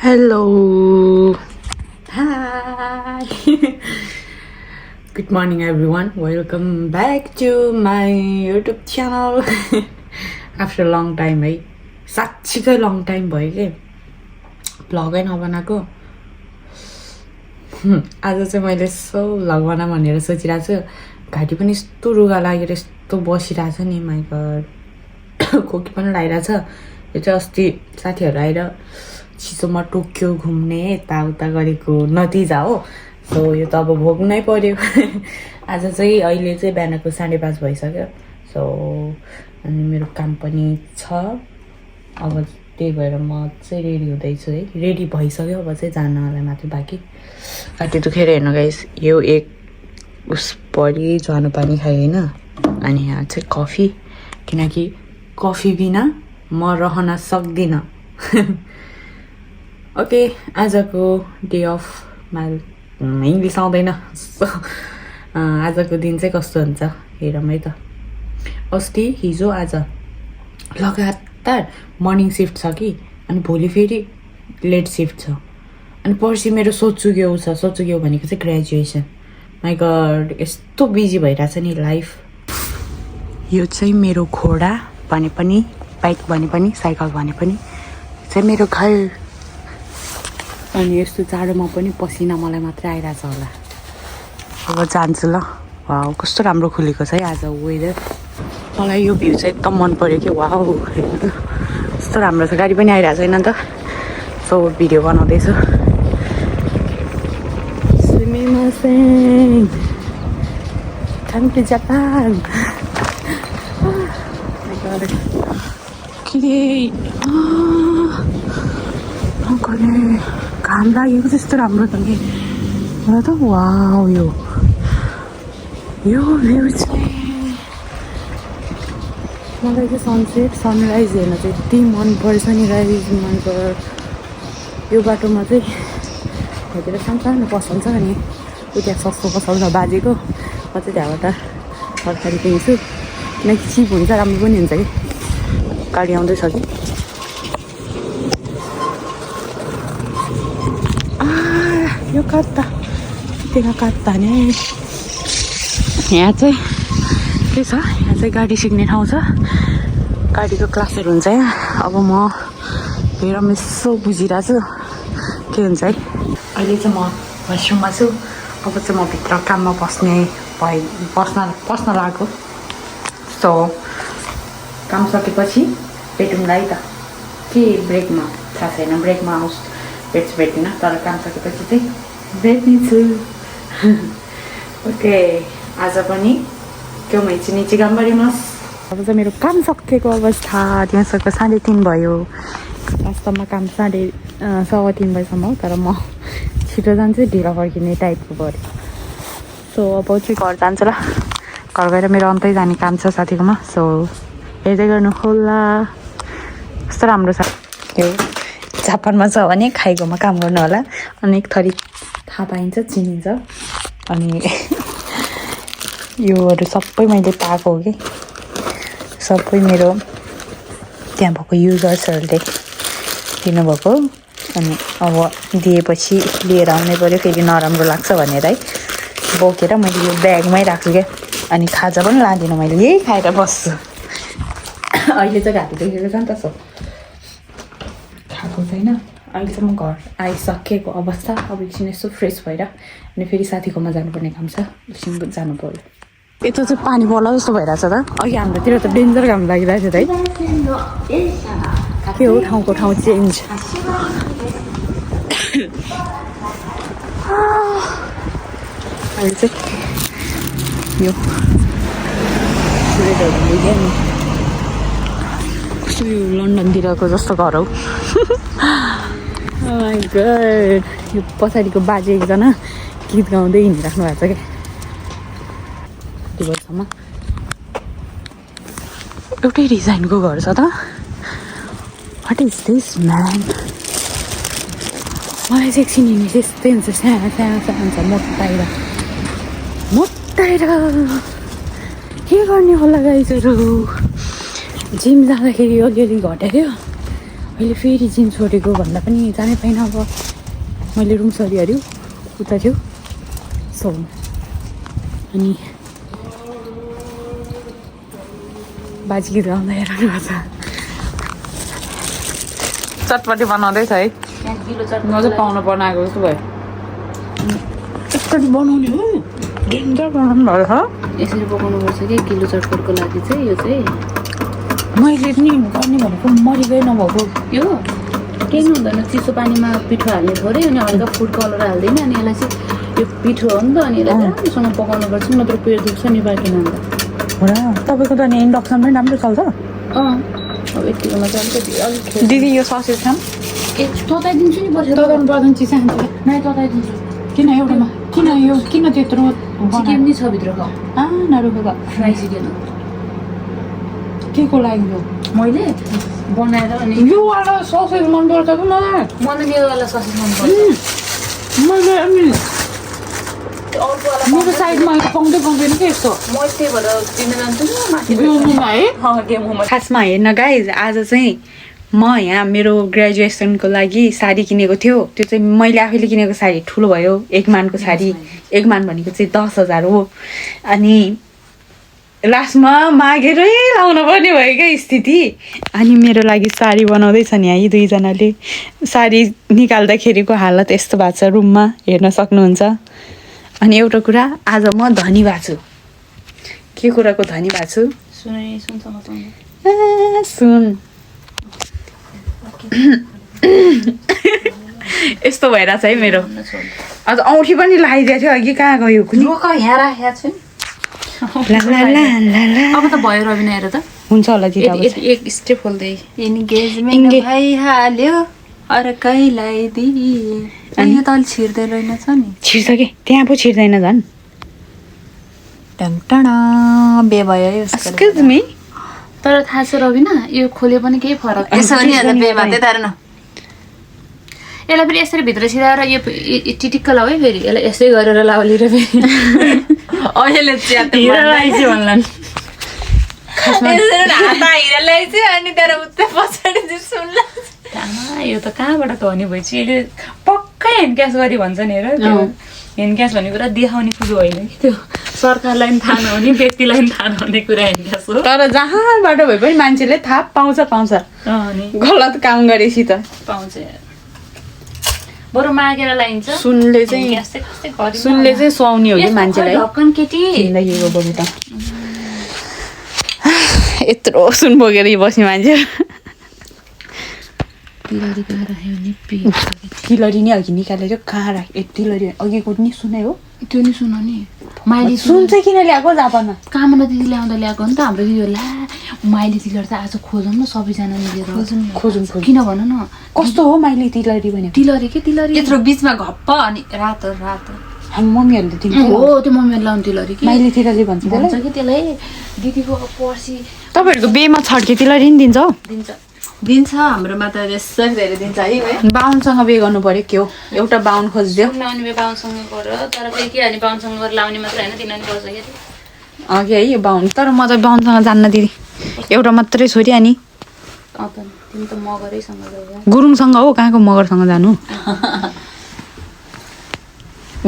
Hello. Hi. Good morning everyone. Welcome back to my YouTube channel. After a long time है साच्चीकै long time भयो के भ्लगै नबनाएको आज चाहिँ मैले यसो भ्लग बना भनेर सोचिरहेको छु घाँटी पनि यस्तो रुगा लागेर यस्तो बसिरहेछ नि माइ गड खोकी पनि लागिरहेछ यो चाहिँ अस्ति साथीहरु आएर चिसोमा टोक्यो घुम्ने यताउता गरेको नतिजा हो सो यो त अब भोग्नै पर्यो आज चाहिँ अहिले चाहिँ बिहानको 5:30 भइसक्यो सो अनि मेरो काम पनि छ अब त्यही भएर म चाहिँ रेडी हुँदैछु है रेडी भइसक्यो अब चाहिँ जानलाई माथि बाँकी घाँटी दुखेर हेर्नु गाइस यो एक उस परि ज्वानो पानी खाएँ हैन अनि यहाँ चाहिँ कफी किनकि कफी बिना म रहन सक्दिनँ ओके आजको डे अफ माइ इङ्ग्लिस आउँदैन आजको दिन चाहिँ कस्तो हुन्छ हेरौँ है त अस्ति हिजो आज लगातार मर्निङ सिफ्ट छ कि अनि भोलि फेरि लेट सिफ्ट छ अनि पर्सि मेरो सोचुग्यो छ सोचुग्यो भनेको चाहिँ ग्रेजुएसन माइ गड यस्तो बिजी भइरहेछ नि लाइफ यो चाहिँ मेरो घोडा भने पनि बाइक भने पनि साइकल भने पनि चाहिँ मेरो घर अनि यस्तो जाडोमा पनि पसिना मलाई मात्रै आइरहेछ होला अब जान्छु ल वाउ कस्तो राम्रो खुलेको छ है आज वेदर मलाई यो भ्यू चाहिँ एकदम मन पर्यो कि वाउ कस्तो राम्रो छ गाडी पनि आइरहेको छैन नि त सो भिडियो बनाउँदैछु Come to Japan घाम लागेको त्यस्तो राम्रो छ कि र त वाउ यो भ्यू चाहिँ मलाई चाहिँ सनसेट सनराइज हेर्न चाहिँ यति मनपर्छ नि राइज मनपर्छ यो बाटोमा चाहिँ यतिर सानो पसल छ अनि त्यहाँ सस्तो पसल छ बाजेको म चाहिँ त्यहाँबाट तरकारी किन्छु किनकि चिप हुन्छ राम्रो पनि हुन्छ कि गाडी आउँदैछ कि यो कता त्यहाँ कता नि यहाँ चाहिँ के छ यहाँ चाहिँ गाडी सिक्ने ठाउँ छ गाडीको क्लासहरू हुन्छ यहाँ अब म हेर यसो बुझिरहेको छु के हुन्छ है अहिले चाहिँ म वासरुममा छु अब चाहिँ म भित्र काममा बस्न लागेको सो काम सकेपछि भेटौँला है त के ब्रेकमा थाहा छैन ब्रेकमा आउँछ भेट्दिनँ तर काम सकेपछि चाहिँ भेट्नेछु ओके आज पनि त्यो निची गाम्बारिनुहोस् अब चाहिँ मेरो काम सकेको अवस्था त्यहाँ सकेको 3:30 भयो वास्तवमा काम 3:30 बजीसम्म हो तर म छिटो जान्छु ढिलो फर्किने टाइपको पऱ्यो सो अब चाहिँ घर जान्छु ल घर गएर मेरो अन्तै जाने काम छ साथीकोमा सो हेर्दै गर्नु होला कस्तो राम्रो छ यो जापानमा छ भने खाइकोमा काम गर्नु होला अनेक थरी थाहा पाइन्छ चिनिन्छ अनि योहरू सबै मैले पाएको हो कि सबै मेरो त्यहाँ भएको युजर्सहरूले दिनुभएको अनि अब दिएपछि लिएर आउनै पऱ्यो फेरि नराम्रो लाग्छ भनेर है बोकेर मैले यो ब्यागमै राख्छु क्या अनि खाजा पनि लाँदिनँ मैले यही खाएर बस्छु अहिले चाहिँ घाँटी दुखेको छ नि त सो खाएको छैन अहिले चाहिँ म घर आइसकेको अवस्था अब एकछिन यसो फ्रेस भएर अनि फेरि साथीकोमा जानुपर्ने काम छ एकछिन जानु पर्यो यता चाहिँ पानी पर्ला जस्तो भइरहेछ त अघि हाम्रोतिर त डेन्जर घाम लागिरहेको थियो है के हो ठाउँको ठाउँ चेन्ज अहिले चाहिँ यो कस्तो यो लन्डनतिरको जस्तो घर हौ माइ गड यो पछाडिको बाजे एकजना गीत गाउँदै हिँडिराख्नु भएको छ क्या यति वर्षमा एउटै डिजाइनको घर छ त वाट इज दिस म्यान मलाई चाहिँ एकछिन हिँड्ने त्यस्तै हुन्छ सानो हुन्छ मोटाएर के गर्ने होला गाइजहरू जिम जाँदाखेरि अलिअलि घटेको अहिले फेरि जिम छोडेको भन्दा पनि जानै पाइनँ अब मैले रुम सरिहाल्यो उता थियो सो अनि बाजी गीत गाउँदा हेर्नु छ चटपटी बनाउँदैछ है म चाहिँ पाउनु पर्न आएको जस्तो भयो चटपटी बनाउने हो डेन्जर बनाउनु भयो यसरी पकाउनुपर्छ कि किलो चटपटको लागि चाहिँ यो चाहिँ मैले नि गर्ने भनेको मरिगए नभएको यो केही हुँदैन चिसो पानीमा पिठो हाल्ने थोरै अनि हल्का फुड कलर हाल्दैन अनि यसलाई चाहिँ यो पिठो हो नि त अनि यसलाई राम्रोसँग पकाउनुपर्छ नत्र पेट दुख्छ नि बाँकिन अन्त हो र तपाईँको त अनि इन्डक्सन पनि राम्रो चल्छ अब यतिकोमा चाहिँ अलिकति दिदी यो ससेज खाम ए तताइदिन्छु नि बसेर तताउनु पर्दैन चिसा खान्छ नै तताइदिन्छु किन एउटामा किन यो किन त्यत्रो चिकन नि छ भित्र खाऊ नरुखेको फ्राई चिकन के को लागि यो मैले बनाएर अनि यो वाला ससेज मनपर्छ कि मलाई मलाई यो वाला ससेज मनपर्छ मैले अनि अर्कोवाला मेरो साइडमा पाउँदै पाउँदैन कि यस्तो म त्यही भएर दिन जान्छु नि माथि गेमुमा है गेममा खासमा हेर्न गाइज आज चाहिँ म यहाँ मेरो ग्रेजुएसनको लागि साडी किनेको थियो त्यो चाहिँ मैले आफैले किनेको साडी ठुलो भयो एक मानको साडी एक मान भनेको चाहिँ 10,000 हो अनि लास्टमा मागेरै लाउनु पर्ने भयो क्या स्थिति अनि मेरो लागि साडी बनाउँदैछन् यहाँ यी दुईजनाले साडी निकाल्दाखेरिको हालत यस्तो भएको छ रुममा हेर्न सक्नुहुन्छ अनि एउटा कुरा आज म धनी भएको छु के कुराको धनी भएको छु सुन यस्तो भइरहेछ है मेरो अझ औँठी पनि लगाइदिएको थियो अघि कहाँ गयो कुनै यहाँ राखेको छु अब त भयो रविना हेर त हुन्छ होला दिदी अब एक स्टेप खोल्दै इन्गेजमेन्ट भइहाल्यो अर्कैलाई दिए यो त अलि छिर्दै रहेनछ नि छिर्छ कि त्यहाँ पो छिर्दैन झन् टङटणा बे भयो एक्सक्युज मी तर थाहा छ रविना यो खोले पनि केही फरक यसलाई फेरि यसरी भित्र सिधाएर यो टिटिक्क लाऊ है फेरि यसलाई यसै गरेर लाउली र फेरि अहिले यो त कहाँबाट धनी भएपछि यसले पक्कै ह्यान्ड क्यास गरी भन्छ नि हेर ह्यान्ड क्यास भन्ने कुरा देखाउने कुरो होइन कि त्यो सरकारलाई पनि थाहा नहुने व्यक्तिलाई पनि थाहा नहुने कुरा ह्यान्ड क्यास हो तर जहाँबाट भए पनि मान्छेले थाहा पाउँछ गलत काम गरेपछि त पाउँछ बरु मागेर लाइन्छ सुनले चाहिँ सुहाउने हो कि मान्छेलाई ढक्कन केटी जिन्दगीको बरु त यत्रो सुन बोकेर बस्ने मान्छे तिलरी नि अघि निकालेर कहाँ राख्यो तिलरी अघिको नि सुनै हो त्यो नि सुन नि माइली सुन चाहिँ किन ल्याएको जापानमा काममा दिदी ल्याउँदा ल्याएको नि त हाम्रो दिदीहरू ला माइली तिलर त आज खोजौँ न सबैजना मिलेर खोजौँ किन भन न कस्तो हो माइली तिलरी भने तिलरी के तिलरी यत्रो बिचमा घप्प अनि रातो रातो हामी मम्मीहरूले दिन्छ हो त्यो मम्मीहरूले लाउने तिलरी कि माइली तिलरी भन्छ कि त्यसलाई दिदीको पर्सि तपाईँहरूको बेमा छड्के तिलरी नि दिन्छ दिन्छ हाम्रोमा त यसरी धेरै दिन्छ है बाहुनसँग बे गर्नु पर्यो के हो एउटा बाहुन खोजिदियो लाउने बाहुनसँग गर तर फेरि के हाल्ने बाहुनसँग गरेर लाउने मात्र होइन तिनीहरू गर्छ क्या अघि है यो बाहुन तर म त बाहुनसँग जान्न दिदी एउटा मात्रै छोरी अनि तिमी त मगरैसँग गुरुङसँग हो कहाँको मगरसँग जानु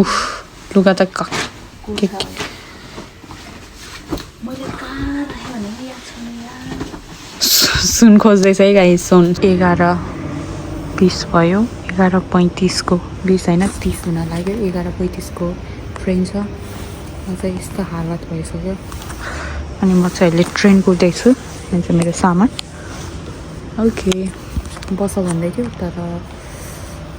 उफ लुगा त सुन खोज्दैछ है गाई सुन 11:20 भयो 11:35 को 20 होइन 30 हुन लाग्यो 11:35 को ट्रेन छ म चाहिँ यस्तो हालत भइसक्यो अनि म चाहिँ अहिले ट्रेन कुद्दैछु यहाँ चाहिँ मेरो सामान ओके बस भन्दै थियो तर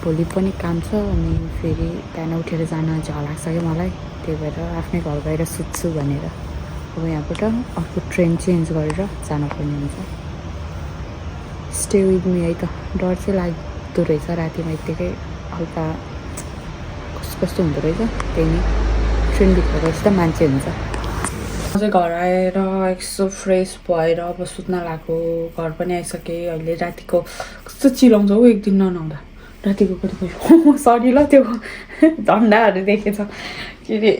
भोलि पनि काम छ अनि फेरि बिहान उठेर जान झ्याउ लाग्छ कि मलाई त्यही भएर आफ्नै घर गएर सुत्छु भनेर अब यहाँबाट अर्को ट्रेन चेन्ज गरेर जानुपर्ने हुन्छ स्टे विथ मी है त डर चाहिँ लाग्दो रहेछ रातिमा यत्तिकै हल्का कस्तो हुँदो रहेछ त्यही नै ट्रेनभित्र गएपछि त मान्छे हुन्छ म चाहिँ घर आएर यसो फ्रेस भएर अब सुत्न लाग्यो घर पनि आइसकेँ अहिले रातिको कस्तो चिलाउँछ हौ एक दिन ननुहाउँदा रातिको कति सरी ल त्यो झन्डाहरू देखेछ के अरे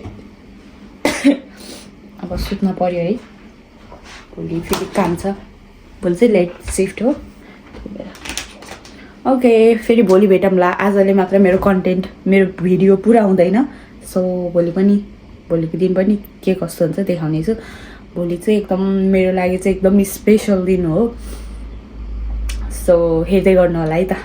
अब सुत्न पर्यो है भोलि फेरि काम छ भोलि चाहिँ लेट सिफ्ट हो त्यही भएर ओके फेरि भोलि भेटौँला आजले मात्र मेरो कन्टेन्ट मेरो भिडियो पुरा हुँदैन सो भोलिको दिन पनि के कस्तो हुन्छ देखाउनेछु भोलि चाहिँ एकदम मेरो लागि चाहिँ एकदम स्पेसल दिन हो सो हेर्दै गर्नु होला है त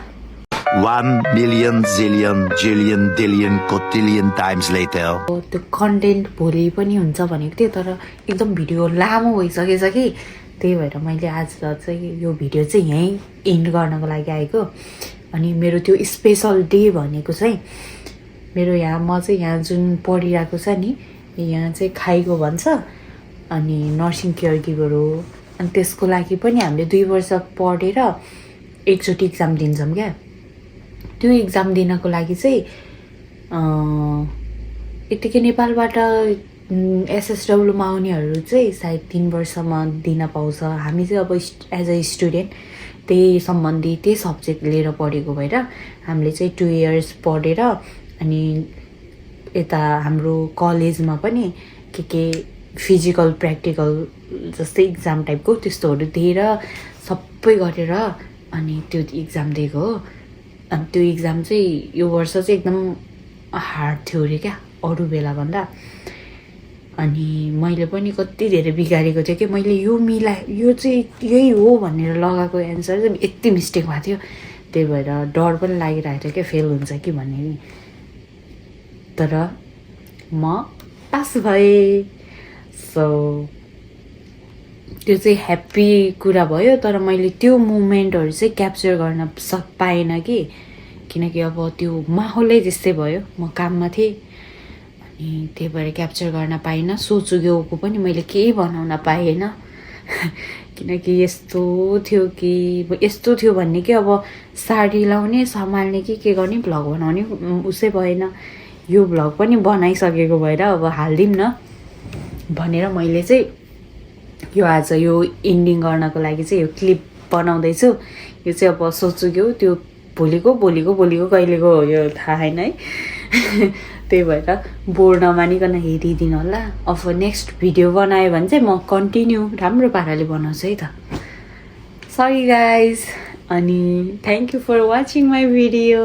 1 million zillion jillion dillion cotillion times later. त्यो कन्टेन्ट भोलि पनि हुन्छ भनेको थिएँ तर एकदम भिडियो लामो भइसकेछ कि त्यही भएर मैले आज चाहिँ यो भिडियो चाहिँ यहीँ एन्ड गर्नको लागि आएको अनि मेरो त्यो स्पेसल डे भनेको चाहिँ मेरो यहाँ म चाहिँ यहाँ जुन पढिरहेको छ नि यहाँ चाहिँ खाइगो भन्छ अनि नर्सिङ केयर गिभर हो अनि त्यसको लागि पनि हामीले 2 वर्ष पढेर एकचोटि इक्जाम दिन्छौँ क्या त्यो इक्जाम दिनको लागि चाहिँ यतिकै नेपालबाट एसएसडब्लुमा आउनेहरू चाहिँ सायद 3 वर्षमा दिन पाउँछ हामी चाहिँ अब एज अ स्टुडेन्ट त्यही सम्बन्धी त्यही सब्जेक्ट लिएर पढेको भएर हामीले चाहिँ 2 इयर्स पढेर अनि यता हाम्रो कलेजमा पनि के फिजिकल प्र्याक्टिकल जस्तै इक्जाम टाइपको त्यस्तोहरू दिएर सबै गरेर अनि त्यो इक्जाम दिएको हो अनि त्यो इक्जाम चाहिँ यो वर्ष चाहिँ एकदम हार्ड थियो अरे क्या अरू बेलाभन्दा अनि मैले पनि कति धेरै बिगारेको थिएँ कि मैले यो चाहिँ यही हो भनेर लगाएको एन्सर चाहिँ यति मिस्टेक भएको थियो त्यही भएर डर पनि लागिरहेको थियो कि फेल हुन्छ कि भन्ने नि तर म पास भएँ सो त्यो चाहिँ ह्याप्पी कुरा भयो तर मैले त्यो मोमेन्टहरू चाहिँ क्याप्चर गर्न पाएन कि किनकि अब त्यो माहौलै त्यस्तै भयो म काममा थिएँ अनि त्यही भएर क्याप्चर गर्न पाइनँ सोचुगेको पनि मैले केही बनाउन पाएन किनकि यस्तो थियो भन्ने कि अब साडी लाउने सम्हाल्ने कि के गर्ने भ्लग बनाउने उसै भएन यो भ्लग पनि बनाइसकेको भएर अब हालिदिउँ न भनेर मैले चाहिँ यो आज यो एन्डिङ गर्नको लागि चाहिँ यो क्लिप बनाउँदैछु यो चाहिँ अब सोच्छु कि त्यो भोलिको कहिलेको हो यो थाहा छैन है त्यही भएर बोर नमानिकन हेरिदिनु होला अब नेक्स्ट भिडियो बनायो भने चाहिँ म कन्टिन्यू राम्रो पाराले बनाउँछु है त सरी गाइज अनि thank you for watching my video